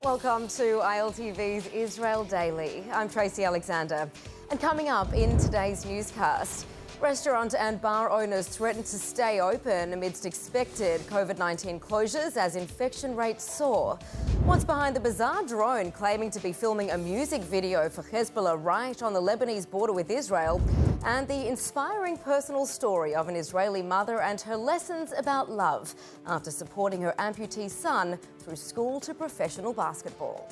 Welcome to ILTV's Israel Daily. I'm Tracy Alexander. And coming up in today's newscast, restaurant and bar owners threaten to stay open amidst expected COVID-19 closures as infection rates soar. What's behind the bizarre drone claiming to be filming a music video for Hezbollah right on the Lebanese border with Israel? And the inspiring personal story of an Israeli mother and her lessons about love after supporting her amputee son through school to professional basketball.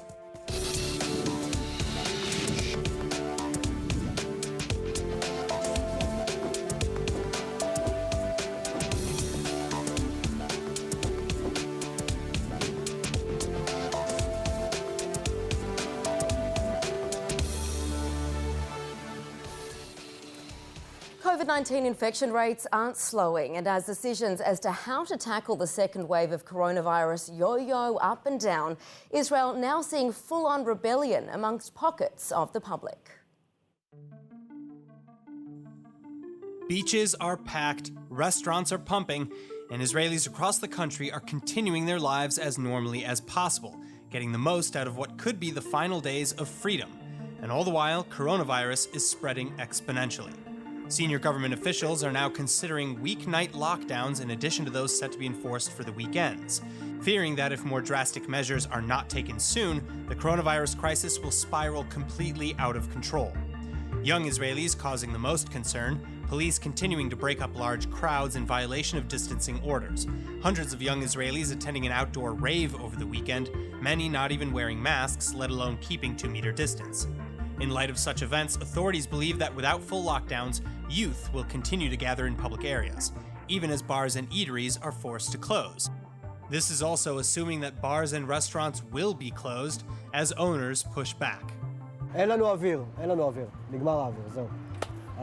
COVID-19 infection rates aren't slowing, and as decisions as to how to tackle the second wave of coronavirus yo-yo up and down, Israel now seeing full-on rebellion amongst pockets of the public. Beaches are packed, restaurants are pumping, and Israelis across the country are continuing their lives as normally as possible, getting the most out of what could be the final days of freedom. And all the while, coronavirus is spreading exponentially. Senior government officials are now considering weeknight lockdowns in addition to those set to be enforced for the weekends, fearing that if more drastic measures are not taken soon, the coronavirus crisis will spiral completely out of control. Young Israelis causing the most concern, police continuing to break up large crowds in violation of distancing orders. Hundreds of young Israelis attending an outdoor rave over the weekend, many not even wearing masks, let alone keeping 2-meter distance. In light of such events, authorities believe that without full lockdowns, youth will continue to gather in public areas, even as bars and eateries are forced to close. This is also assuming that bars and restaurants will be closed as owners push back. אין לנו אוויר, נגמר האוויר, זהו.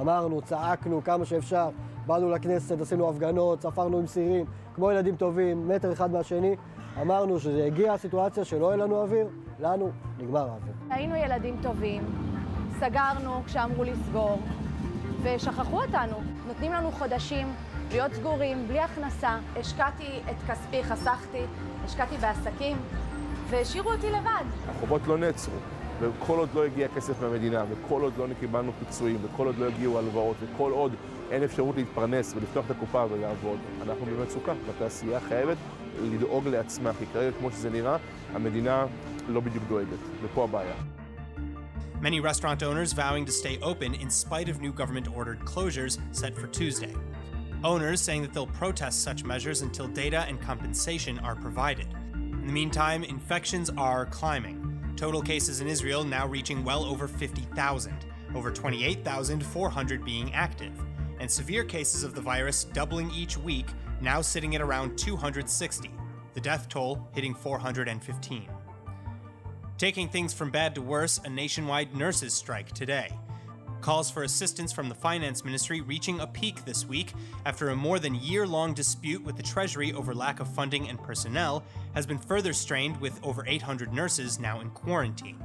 אמרנו, צעקנו כמה שאפשר, באנו לכנסת, עשינו הפגנות, ספרנו עם סירים, כמו ילדים טובים, מטר אחד מהשני. אמרנו שזה הגיע הסיטואציה שלא יהיה לנו אוויר, לנו נגמר האוויר. היינו ילדים טובים, סגרנו כשאמרו לסגור, ושכחו אותנו. נותנים לנו חודשים להיות סגורים, בלי הכנסה. השקעתי את כספי, חסכתי, השקעתי בעסקים, והשאירו אותי לבד. החובות לא נעצרו, וכל עוד לא הגיע כסף מהמדינה, וכל עוד לא קיבלנו פיצויים, וכל עוד לא הגיעו הלוואות, וכל עוד אין אפשרות להתפרנס ולפתוח את הקופה ולעבוד, אנחנו במצוקה. התעשייה חייבת לדאוג לעצמה, כי כרגע כמו שזה נראה, המדינה לא בדיוק דואגת, ופה הבעיה. Many restaurant owners vowing to stay open in spite of new government-ordered closures set for Tuesday. Owners saying that they'll protest such measures until data and compensation are provided. In the meantime, infections are climbing. Total cases in Israel now reaching well over 50,000, over 28,400 being active, and severe cases of the virus doubling each week, now sitting at around 260, the death toll hitting 415. Taking things from bad to worse, a nationwide nurses' strike today. Calls for assistance from the finance ministry reaching a peak this week after a more than year-long dispute with the Treasury over lack of funding and personnel has been further strained with over 800 nurses now in quarantine.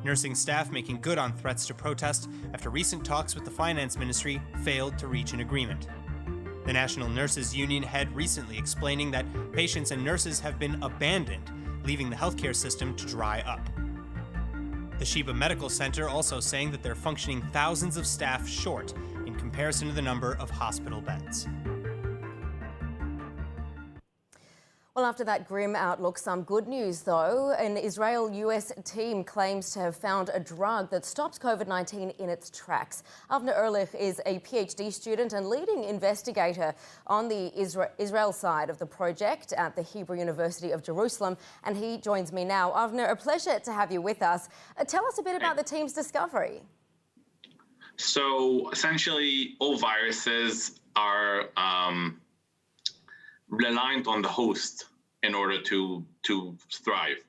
Nursing staff making good on threats to protest after recent talks with the finance ministry failed to reach an agreement. The National Nurses Union head recently explaining that patients and nurses have been abandoned, leaving the healthcare system to dry up. The Sheba Medical Center also saying that they're functioning thousands of staff short in comparison to the number of hospital beds. Well, after that grim outlook, some good news, though. An Israel-US team claims to have found a drug that stops COVID-19 in its tracks. Avner Ehrlich is a PhD student and leading investigator on the Israel side of the project at the Hebrew University of Jerusalem, and he joins me now. Avner, a pleasure to have you with us. Tell us a bit about the team's discovery. So, essentially, all viruses are reliant on the host in order to thrive.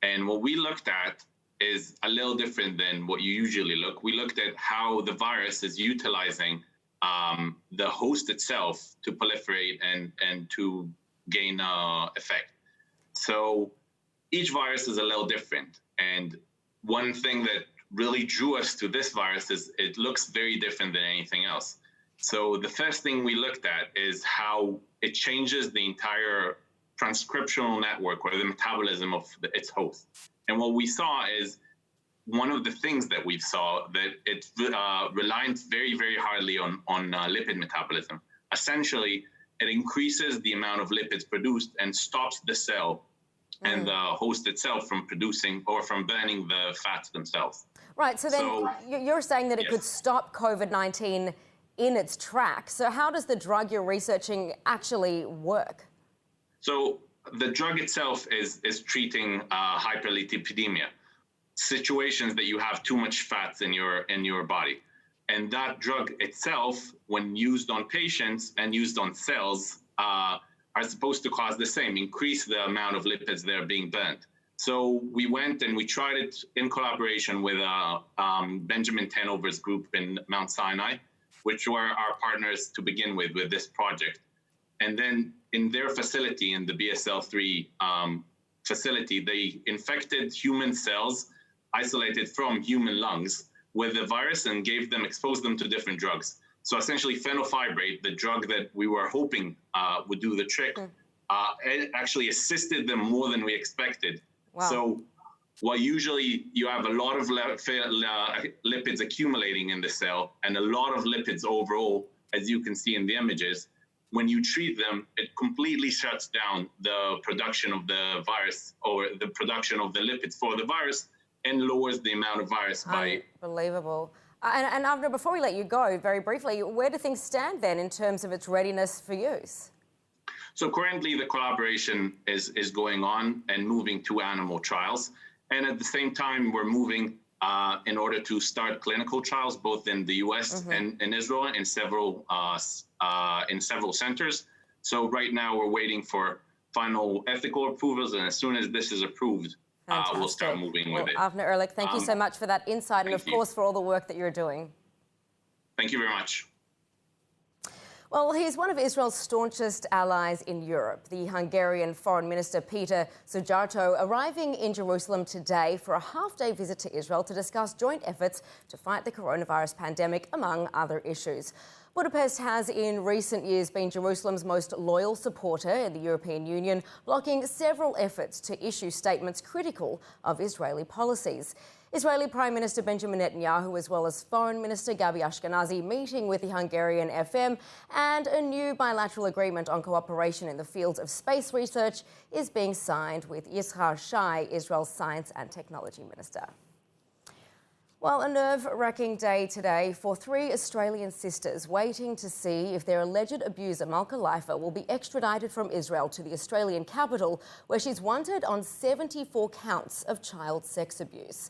And what we looked at is a little different than what you usually look. We looked at how the virus is utilizing the host itself to proliferate and to gain effect. So each virus is a little different. And one thing that really drew us to this virus is it looks very different than anything else. So the first thing we looked at is how it changes the entire transcriptional network or the metabolism of its host. And what we saw is one of the things that we saw that it relied very, very hardly on lipid metabolism. Essentially, it increases the amount of lipids produced and stops the cell and the host itself from producing or from burning the fats themselves. Right, so then you're saying that it could stop COVID-19 in its tracks. So how does the drug you're researching actually work? So the drug itself is treating hyperlipidemia, situations that you have too much fats in your body. And that drug itself, when used on patients and used on cells, are supposed to cause the same, increase the amount of lipids that are being burnt. So we went and we tried it in collaboration with Benjamin Tanover's group in Mount Sinai, which were our partners to begin with this project. And then in their facility, in the BSL-3 facility, they infected human cells isolated from human lungs with the virus and exposed them to different drugs. So essentially phenylfibrate, the drug that we were hoping would do the trick, it actually assisted them more than we expected. Wow. So while usually you have a lot of lipids accumulating in the cell and a lot of lipids overall, as you can see in the images, when you treat them, it completely shuts down the production of the virus or the production of the lipids for the virus and lowers the amount of virus by... Unbelievable. And Avner, before we let you go, very briefly, where do things stand then in terms of its readiness for use? So currently the collaboration is going on and moving to animal trials. And at the same time, we're moving in order to start clinical trials, both in the US and in Israel in several centers. So right now we're waiting for final ethical approvals. And as soon as this is approved, we'll start moving with it. Avner Ehrlich, thank you so much for that insight and, of course, for all the work that you're doing. Thank you very much. Well, he's one of Israel's staunchest allies in Europe, the Hungarian Foreign Minister Peter Szijjártó, arriving in Jerusalem today for a half-day visit to Israel to discuss joint efforts to fight the coronavirus pandemic, among other issues. Budapest has in recent years been Jerusalem's most loyal supporter in the European Union, blocking several efforts to issue statements critical of Israeli policies. Israeli Prime Minister Benjamin Netanyahu, as well as Foreign Minister Gabi Ashkenazi, meeting with the Hungarian FM, and a new bilateral agreement on cooperation in the fields of space research is being signed with Yizhar Shai, Israel's Science and Technology Minister. Well, a nerve-wracking day today for three Australian sisters waiting to see if their alleged abuser, Malka Leifer, will be extradited from Israel to the Australian capital, where she's wanted on 74 counts of child sex abuse.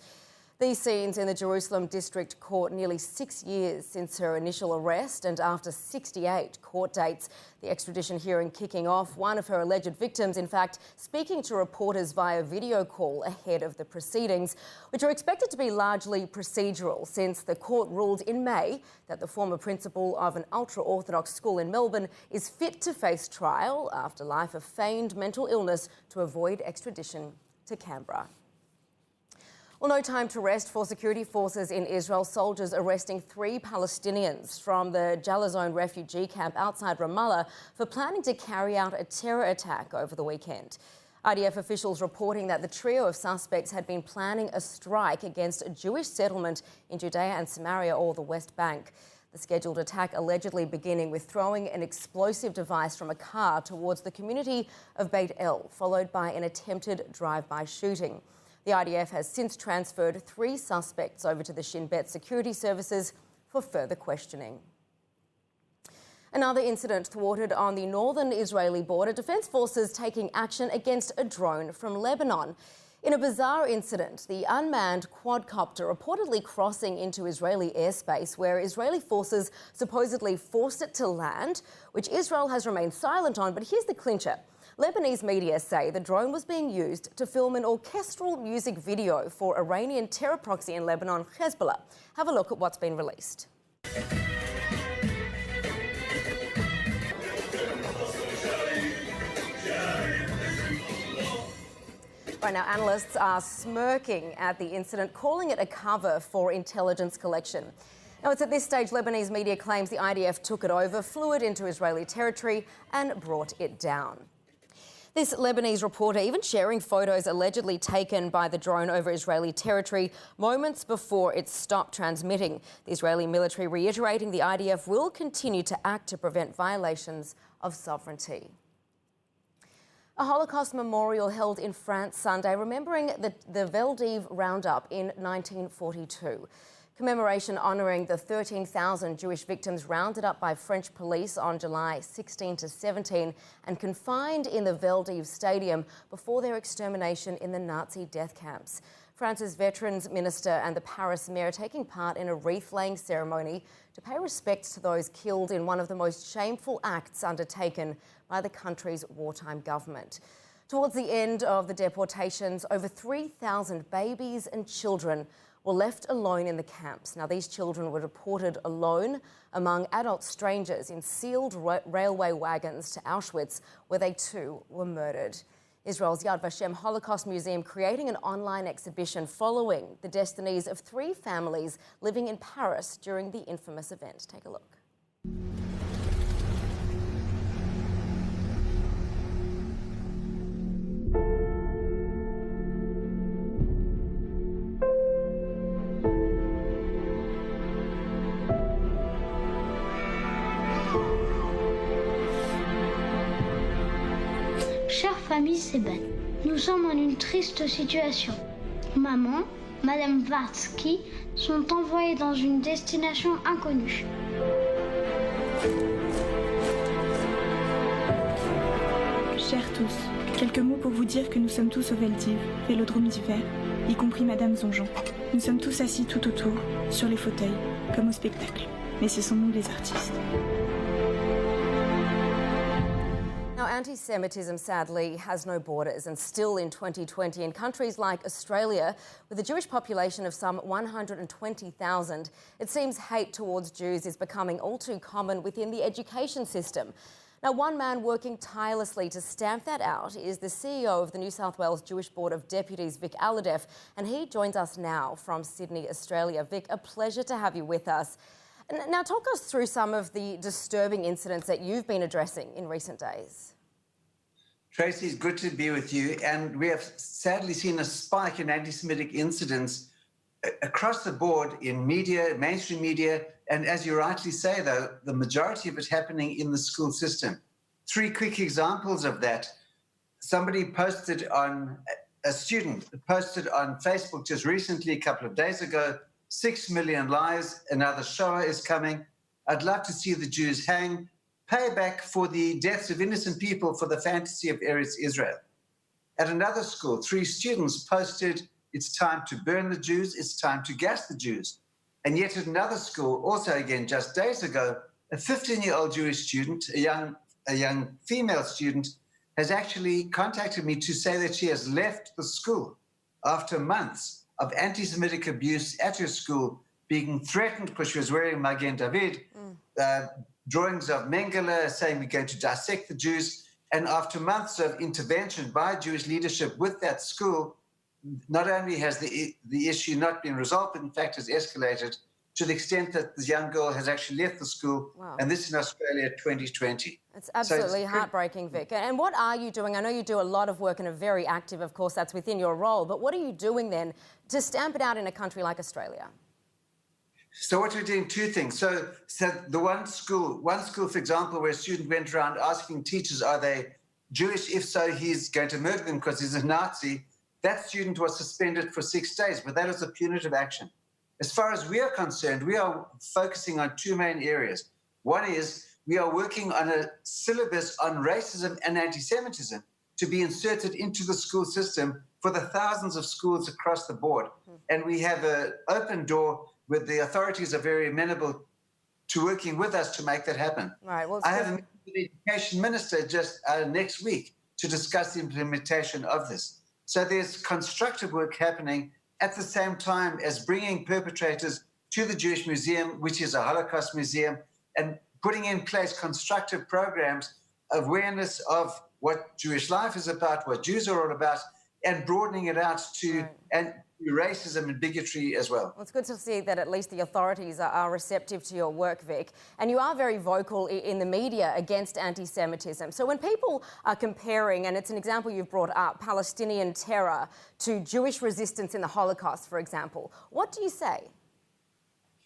These scenes in the Jerusalem District Court nearly 6 years since her initial arrest and after 68 court dates. The extradition hearing kicking off, one of her alleged victims, in fact, speaking to reporters via video call ahead of the proceedings, which are expected to be largely procedural since the court ruled in May that the former principal of an ultra-Orthodox school in Melbourne is fit to face trial after Leifer feigned mental illness to avoid extradition to Canberra. Well, no time to rest for security forces in Israel. Soldiers arresting 3 Palestinians from the Jalazon refugee camp outside Ramallah for planning to carry out a terror attack over the weekend. IDF officials reporting that the trio of suspects had been planning a strike against a Jewish settlement in Judea and Samaria or the West Bank. The scheduled attack allegedly beginning with throwing an explosive device from a car towards the community of Beit El, followed by an attempted drive-by shooting. The IDF has since transferred 3 suspects over to the Shin Bet security services for further questioning. Another incident thwarted on the northern Israeli border, Defence forces taking action against a drone from Lebanon. In a bizarre incident, the unmanned quadcopter reportedly crossing into Israeli airspace where Israeli forces supposedly forced it to land, which Israel has remained silent on. But here's the clincher. Lebanese media say the drone was being used to film an orchestral music video for Iranian terror proxy in Lebanon, Hezbollah. Have a look at what's been released. Right now, analysts are smirking at the incident, calling it a cover for intelligence collection. Now, it's at this stage Lebanese media claims the IDF took it over, flew it into Israeli territory and brought it down. This Lebanese reporter even sharing photos allegedly taken by the drone over Israeli territory moments before it stopped transmitting. The Israeli military reiterating the IDF will continue to act to prevent violations of sovereignty. A Holocaust memorial held in France Sunday, remembering the Veldiv roundup in 1942. Commemoration honouring the 13,000 Jewish victims rounded up by French police on July 16 to 17 and confined in the Veldiv Stadium before their extermination in the Nazi death camps. France's Veterans Minister and the Paris Mayor taking part in a wreath-laying ceremony to pay respect to those killed in one of the most shameful acts undertaken by the country's wartime government. Towards the end of the deportations, over 3,000 babies and children were left alone in the camps. Now, these children were deported alone among adult strangers in sealed railway wagons to Auschwitz, where they too were murdered. Israel's Yad Vashem Holocaust Museum creating an online exhibition following the destinies of 3 families living in Paris during the infamous event. Take a look. Chère famille Seben, nous sommes en une triste situation. Maman, Madame Vartsky sont envoyées dans une destination inconnue. Chers tous, quelques mots pour vous dire que nous sommes tous au Veldiv, vélodrome d'hiver, y compris Madame Zonjon. Nous sommes tous assis tout autour, sur les fauteuils, comme au spectacle. Mais ce sont nous les artistes. Now, anti-Semitism, sadly, has no borders, and still in 2020, in countries like Australia, with a Jewish population of some 120,000, it seems hate towards Jews is becoming all too common within the education system. Now, one man working tirelessly to stamp that out is the CEO of the New South Wales Jewish Board of Deputies, Vic Alhadeff, and he joins us now from Sydney, Australia. Vic, a pleasure to have you with us. Now, talk us through some of the disturbing incidents that you've been addressing in recent days. Tracy, it's good to be with you. And we have sadly seen a spike in anti-Semitic incidents across the board in media, mainstream media, and as you rightly say, though, the majority of it happening in the school system. 3 quick examples of that. Somebody posted on, a student posted on Facebook just recently, a couple of days ago, 6 million lies, another Shoah is coming. I'd love to see the Jews hang. Payback for the deaths of innocent people for the fantasy of Eretz Israel. At another school, 3 students posted, it's time to burn the Jews, it's time to gas the Jews. And yet at another school, also again just days ago, a 15-year-old Jewish student, a young female student, has actually contacted me to say that she has left the school after months of anti-Semitic abuse at her school, being threatened because she was wearing Magen David, drawings of Mengele saying we're going to dissect the Jews. And after months of intervention by Jewish leadership with that school, not only has the issue not been resolved, but in fact has escalated to the extent that this young girl has actually left the school. Wow. And this in Australia 2020. It's absolutely heartbreaking, Vic. And what are you doing? I know you do a lot of work and are very active, of course, that's within your role. But what are you doing then to stamp it out in a country like Australia? So what we're doing, 2 things. So the one school, for example, where a student went around asking teachers, are they Jewish? If so, he's going to murder them because he's a Nazi. That student was suspended for 6 days, but that was a punitive action. As far as we are concerned, we are focusing on 2 main areas. One is we are working on a syllabus on racism and anti-Semitism to be inserted into the school system for the thousands of schools across the board. And we have an open door where the authorities are very amenable to working with us to make that happen. Right. Well, I have a meeting with the Education Minister just next week to discuss the implementation of this. So there's constructive work happening at the same time as bringing perpetrators to the Jewish Museum, which is a Holocaust museum, and putting in place constructive programs of awareness of what Jewish life is about, what Jews are all about, and broadening it out to and racism and bigotry as well. Well, it's good to see that at least the authorities are receptive to your work, Vic. And you are very vocal in the media against anti-Semitism. So when people are comparing, and it's an example you've brought up, Palestinian terror to Jewish resistance in the Holocaust, for example, what do you say?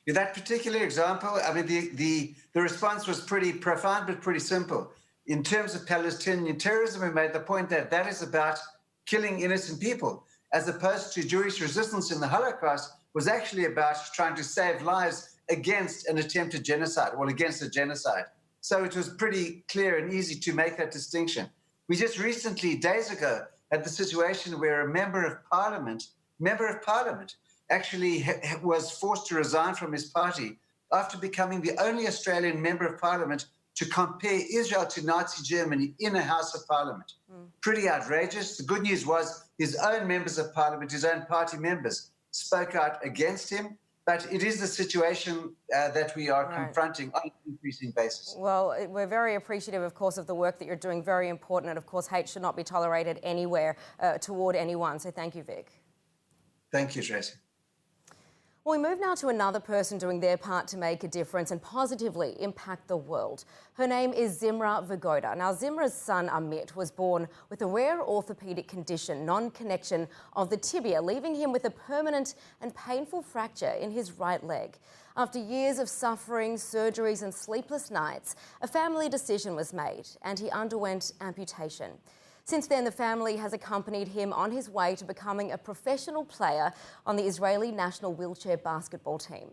In that particular example, I mean, the response was pretty profound, but pretty simple. In terms of Palestinian terrorism, we made the point that that is about killing innocent people, as opposed to Jewish resistance in the Holocaust was actually about trying to save lives against an attempted genocide, well, against a genocide. So it was pretty clear and easy to make that distinction. We just recently, days ago, had the situation where a member of parliament actually was forced to resign from his party after becoming the only Australian member of parliament to compare Israel to Nazi Germany in a House of Parliament. Pretty outrageous. The good news was his own members of parliament, his own party members, spoke out against him. But it is the situation that we are confronting on an increasing basis. Well, we're very appreciative, of course, of the work that you're doing, very important. And, of course, hate should not be tolerated anywhere toward anyone. So thank you, Vic. Thank you, Tracy. Well, we move now to another person doing their part to make a difference and positively impact the world. Her name is Zimra Vagoda. Now, Zimra's son, Amit, was born with a rare orthopaedic condition, non-connection of the tibia, leaving him with a permanent and painful fracture in his right leg. After years of suffering, surgeries and sleepless nights, a family decision was made and he underwent amputation. Since then, the family has accompanied him on his way to becoming a professional player on the Israeli national wheelchair basketball team.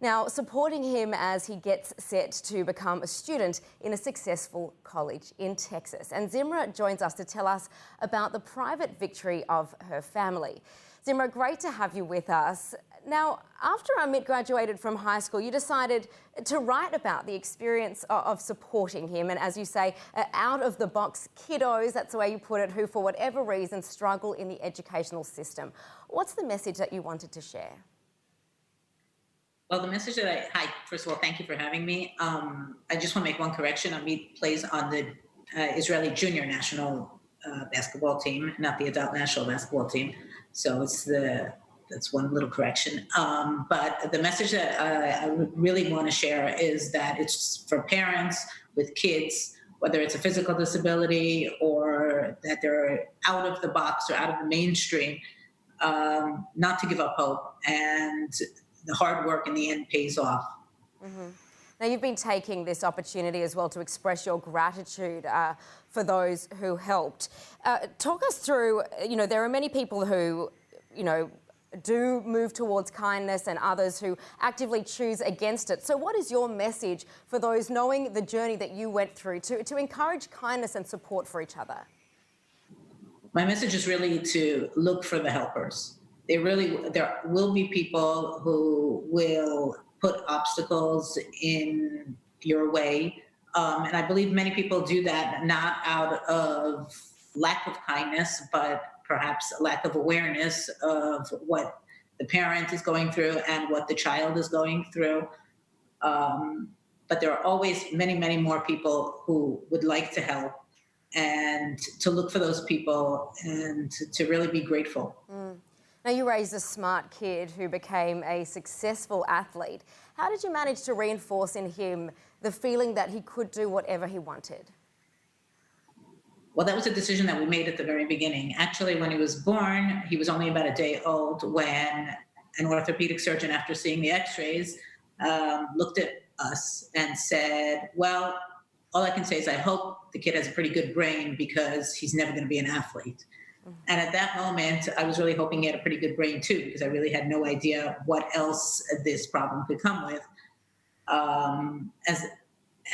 Now, supporting him as he gets set to become a student in a successful college in Texas. And Zimra joins us to tell us about the private victory of her family. Zimra, great to have you with us. Now, after Amit graduated from high school, you decided to write about the experience of supporting him and, as you say, out-of-the-box kiddos, that's the way you put it, who, for whatever reason, struggle in the educational system. What's the message that you wanted to share? Well, the message that hi, first of all, thank you for having me. I just want to make one correction. Amit plays on the Israeli junior national basketball team, not the adult national basketball team. So that's one little correction. But the message that I really want to share is that it's for parents with kids, whether it's a physical disability or that they're out of the box or out of the mainstream, not to give up hope. And the hard work in the end pays off. Mm-hmm. Now, you've been taking this opportunity as well to express your gratitude for those who helped. Talk us through, there are many people who, do move towards kindness and others who actively choose against it. So what is your message for those knowing the journey that you went through to encourage kindness and support for each other? My message is really to look for the helpers. There will be people who will put obstacles in your way. And I believe many people do that not out of lack of kindness, but perhaps a lack of awareness of what the parent is going through and what the child is going through. But there are always many, many more people who would like to help, and to look for those people and to really be grateful. Now, you raised a smart kid who became a successful athlete. How did you manage to reinforce in him the feeling that he could do whatever he wanted? Well, that was a decision that we made at the very beginning. Actually, when he was born, he was only about a day old when an orthopedic surgeon, after seeing the x-rays, looked at us and said, well, all I can say is I hope the kid has a pretty good brain because he's never going to be an athlete. And at that moment, I was really hoping he had a pretty good brain too, because I really had no idea what else this problem could come with.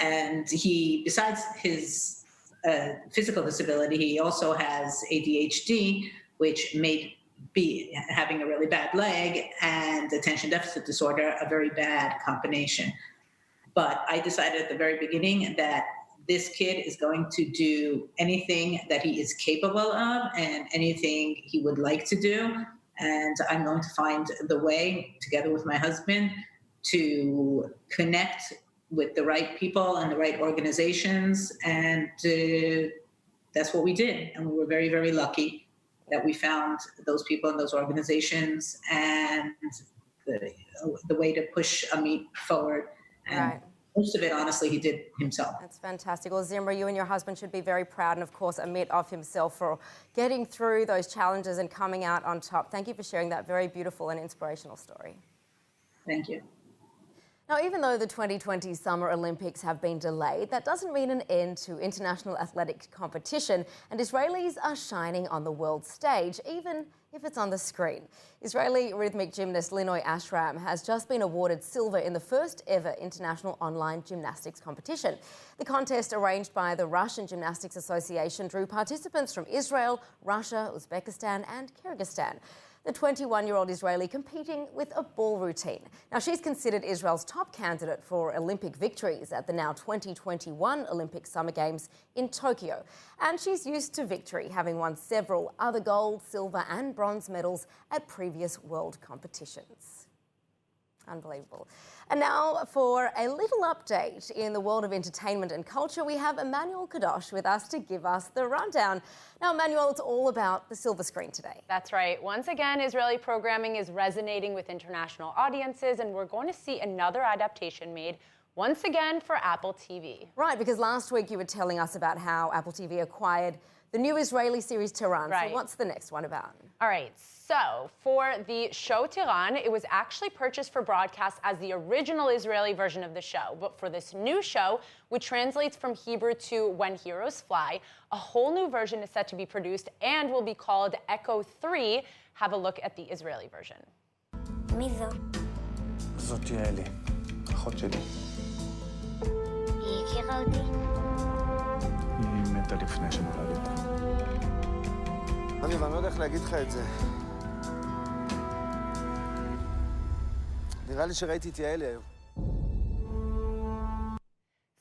And he, besides his physical disability, he also has ADHD, which made having a really bad leg and attention deficit disorder a very bad combination. But I decided at the very beginning that this kid is going to do anything that he is capable of and anything he would like to do. And I'm going to find the way, together with my husband, to connect with the right people and the right organizations. And that's what we did. And we were very, very lucky. that we found those people and those organizations and the way to push Amit forward. And Right. most of it, honestly, he did himself. That's fantastic. Well, Zimra, you and your husband should be very proud, and of course, Amit of himself for getting through those challenges and coming out on top. Thank you for sharing that very beautiful and inspirational story. Thank you. Now, even though the 2020 Summer Olympics have been delayed, that doesn't mean an end to international athletic competition, and Israelis are shining on the world stage, even if it's on the screen. Israeli rhythmic gymnast Linoy Ashram has just been awarded silver in the first ever international online gymnastics competition. The contest, arranged by the Russian Gymnastics Association, drew participants from Israel, Russia, Uzbekistan and Kyrgyzstan. The 21-year-old Israeli competing with a ball routine. Now, she's considered Israel's top candidate for Olympic victories at the now 2021 Olympic Summer Games in Tokyo. And she's used to victory, having won several other gold, silver and bronze medals at previous world competitions. Unbelievable. And now for a little update in the world of entertainment and culture, we have Emmanuel Kadosh with us to give us the rundown. Now, Emmanuel, it's all about the silver screen today. That's right. Once again, Israeli programming is resonating with international audiences, and we're going to see another adaptation made once again for Apple TV. Right, because last week you were telling us about how Apple TV acquired the new Israeli series Tehran. Right. So what's the next one about? All right, so for the show Tehran, it was actually purchased for broadcast as the original Israeli version of the show. But for this new show, which translates from Hebrew to When Heroes Fly, a whole new version is set to be produced and will be called Echo 3. Have a look at the Israeli version. מי זו? זאת יעלי, אחות שלי. היא הכירה אותי? היא מתה לפני שנולדת. אביב, אני לא יודע איך להגיד לך את זה. נראה לי שראיתי את יעלי היום.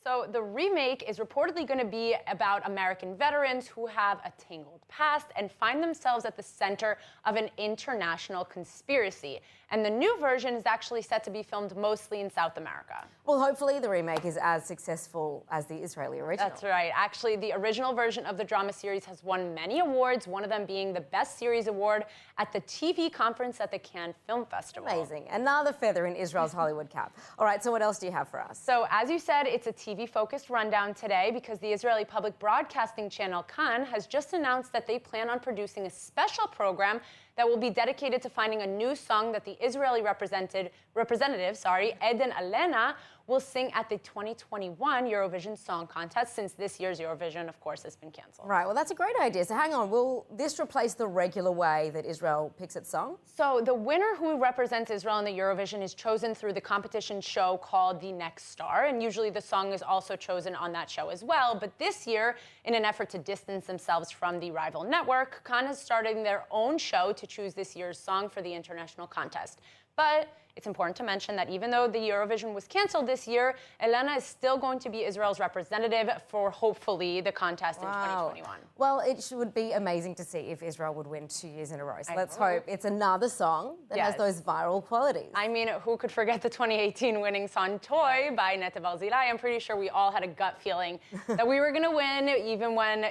So the remake is reportedly going to be about American veterans who have a tangled past and find themselves at the center of an international conspiracy. And the new version is actually set to be filmed mostly in South America. Well, hopefully the remake is as successful as the Israeli original. That's right. Actually, the original version of the drama series has won many awards, one of them being the Best Series Award at the TV conference at the Cannes Film Festival. Amazing. Another feather in Israel's Hollywood cap. All right, so what else do you have for us? So, as you said, it's a TV-focused rundown today because the Israeli public broadcasting channel Kan has just announced that they plan on producing a special program that will be dedicated to finding a new song that the Israeli representative, Eden Alena, will sing at the 2021 Eurovision Song Contest, since this year's Eurovision, of course, has been canceled. Right, well, that's a great idea. So hang on, will this replace the regular way that Israel picks its song? So the winner who represents Israel in the Eurovision is chosen through the competition show called The Next Star, and usually the song is also chosen on that show as well. But this year, in an effort to distance themselves from the rival network, Kan is starting their own show to choose this year's song for the international contest. But it's important to mention that even though the Eurovision was canceled this year, Elena is still going to be Israel's representative for, hopefully, the contest in 2021. Well, it would be amazing to see if Israel would win 2 years in a row. So let's hope it's another song that has those viral qualities. I mean, who could forget the 2018 winning song Toy by Nete Barzilai? I'm pretty sure we all had a gut feeling that we were going to win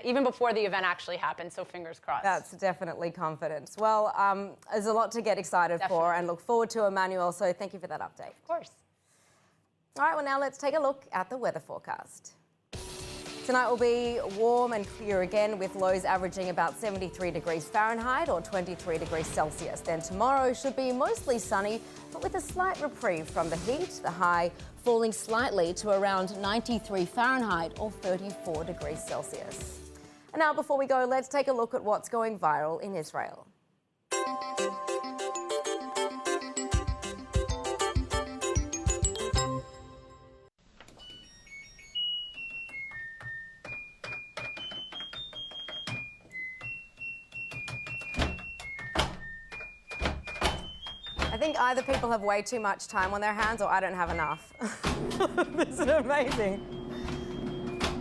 even before the event actually happened, so fingers crossed. That's definitely confidence. Well, there's a lot to get excited for and look forward to, Emmanuel. So thank you for that update. Of course. All right, well, now let's take a look at the weather forecast. Tonight will be warm and clear again, with lows averaging about 73 degrees Fahrenheit or 23 degrees Celsius. Then tomorrow should be mostly sunny, but with a slight reprieve from the heat, the high falling slightly to around 93 Fahrenheit or 34 degrees Celsius. And now, before we go, let's take a look at what's going viral in Israel. I think either people have way too much time on their hands or I don't have enough. This is amazing.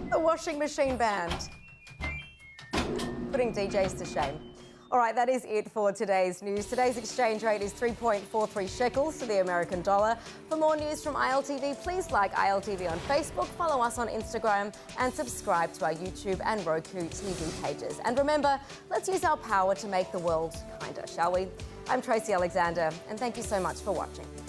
The washing machine band. Putting DJs to shame. All right, that is it for today's news. Today's exchange rate is 3.43 shekels to the American dollar. For more news from ILTV, please like ILTV on Facebook, follow us on Instagram, and subscribe to our YouTube and Roku TV pages. And remember, let's use our power to make the world kinder, shall we? I'm Tracy Alexander, and thank you so much for watching.